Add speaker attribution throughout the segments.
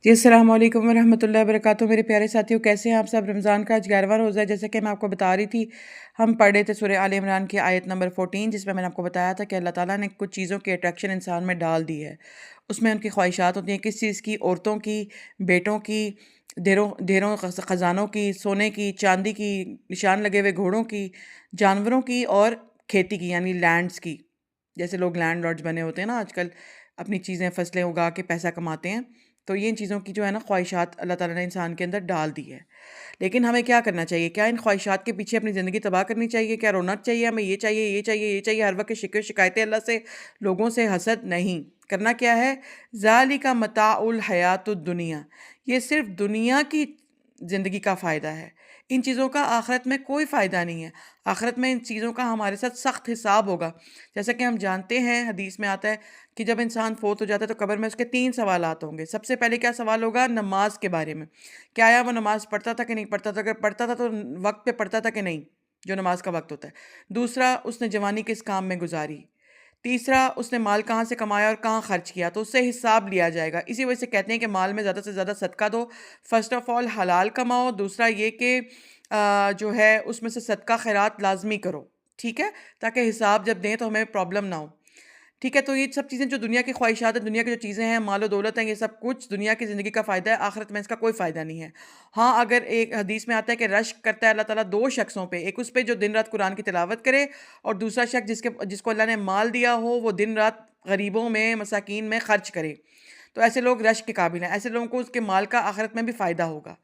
Speaker 1: جی السلام علیکم ورحمۃ اللہ وبرکاتہ میرے پیارے ساتھیوں، کیسے ہیں آپ سب؟ رمضان کا آج 11واں روزہ ہے، جیسا کہ میں آپ کو بتا رہی تھی۔ ہم پڑھ رہے تھے سورہ آل عمران کی آیت نمبر 14، جس میں نے آپ کو بتایا تھا کہ اللہ تعالیٰ نے کچھ چیزوں کی اٹریکشن انسان میں ڈال دی ہے۔ اس میں ان کی خواہشات ہوتی ہیں، کس چیز کی؟ عورتوں کی، بیٹوں کی، ڈھیروں خزانوں کی، سونے کی، چاندی کی، نشان لگے ہوئے گھوڑوں کی، جانوروں کی، اور کھیتی کی یعنی لینڈز کی۔ جیسے لوگ لینڈ لارڈز بنے ہوتے ہیں نا آج کل، اپنی چیزیں فصلیں اگا کے پیسہ کماتے ہیں۔ تو یہ ان چیزوں کی جو ہے نا خواہشات اللہ تعالیٰ نے انسان کے اندر ڈال دی ہے۔ لیکن ہمیں کیا کرنا چاہیے؟ کیا ان خواہشات کے پیچھے اپنی زندگی تباہ کرنی چاہیے؟ کیا رونا چاہیے ہمیں؟ یہ چاہیے، یہ چاہیے، یہ چاہیے، ہر وقت شکوے شکایتیں اللہ سے، لوگوں سے حسد؟ نہیں کرنا۔ کیا ہے؟ ذالک متاع الحیات الدنیا، یہ صرف دنیا کی زندگی کا فائدہ ہے۔ ان چیزوں کا آخرت میں کوئی فائدہ نہیں ہے۔ آخرت میں ان چیزوں کا ہمارے ساتھ سخت حساب ہوگا۔ جیسا کہ ہم جانتے ہیں، حدیث میں آتا ہے کہ جب انسان فوت ہو جاتا ہے تو قبر میں اس کے 3 سوالات ہوں گے۔ سب سے پہلے کیا سوال ہوگا؟ نماز کے بارے میں۔ کیا آیا وہ نماز پڑھتا تھا کہ نہیں پڑھتا تھا؟ اگر پڑھتا تھا تو وقت پہ پڑھتا تھا کہ نہیں، جو نماز کا وقت ہوتا ہے۔ دوسرا، اس نے جوانی کس کام میں گزاری۔ تیسرا، اس نے مال کہاں سے کمایا اور کہاں خرچ کیا، تو اس سے حساب لیا جائے گا۔ اسی وجہ سے کہتے ہیں کہ مال میں زیادہ سے زیادہ صدقہ دو۔ فرسٹ آف آل حلال کماؤ، دوسرا یہ کہ جو ہے اس میں سے صدقہ خیرات لازمی کرو، ٹھیک ہے، تاکہ حساب جب دیں تو ہمیں پرابلم نہ ہو۔ ٹھیک ہے، تو یہ سب چیزیں جو دنیا کی خواہشات ہیں، دنیا کی جو چیزیں ہیں، مال و دولت ہیں، یہ سب کچھ دنیا کی زندگی کا فائدہ ہے، آخرت میں اس کا کوئی فائدہ نہیں ہے۔ ہاں، اگر ایک حدیث میں آتا ہے کہ رشک کرتا ہے اللہ تعالیٰ 2 شخصوں پہ، ایک اس پہ جو دن رات قرآن کی تلاوت کرے، اور دوسرا شخص جس کو اللہ نے مال دیا ہو، وہ دن رات غریبوں میں، مساکین میں خرچ کرے۔ تو ایسے لوگ رشک کے قابل ہیں، ایسے لوگوں کو اس کے مال کا آخرت میں بھی فائدہ ہوگا۔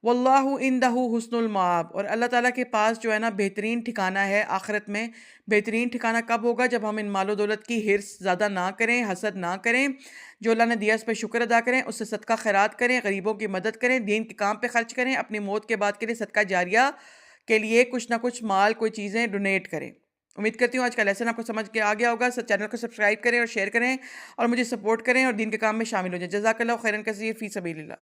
Speaker 1: واللہ عندہ حسن المآب، اور اللہ تعالیٰ کے پاس جو ہے نا بہترین ٹھکانہ ہے آخرت میں۔ بہترین ٹھکانہ کب ہوگا؟ جب ہم ان مال و دولت کی حرص زیادہ نہ کریں، حسد نہ کریں، جو اللہ نے دیا اس پہ شکر ادا کریں، اس سے صدقہ خیرات کریں، غریبوں کی مدد کریں، دین کے کام پہ خرچ کریں، اپنی موت کے بعد کے لیے صدقہ جاریہ کے لیے کچھ نہ کچھ مال، کوئی چیزیں ڈونیٹ کریں۔ امید کرتی ہوں آج کا لیسن آپ کو سمجھ کے آ گیا ہوگا۔ چینل کو سبسکرائب کریں اور شیئر کریں، اور مجھے سپورٹ کریں، اور دین کے کام میں شامل ہو جائیں۔ جزاک اللہ خیرن کثیر فی سبیل اللہ۔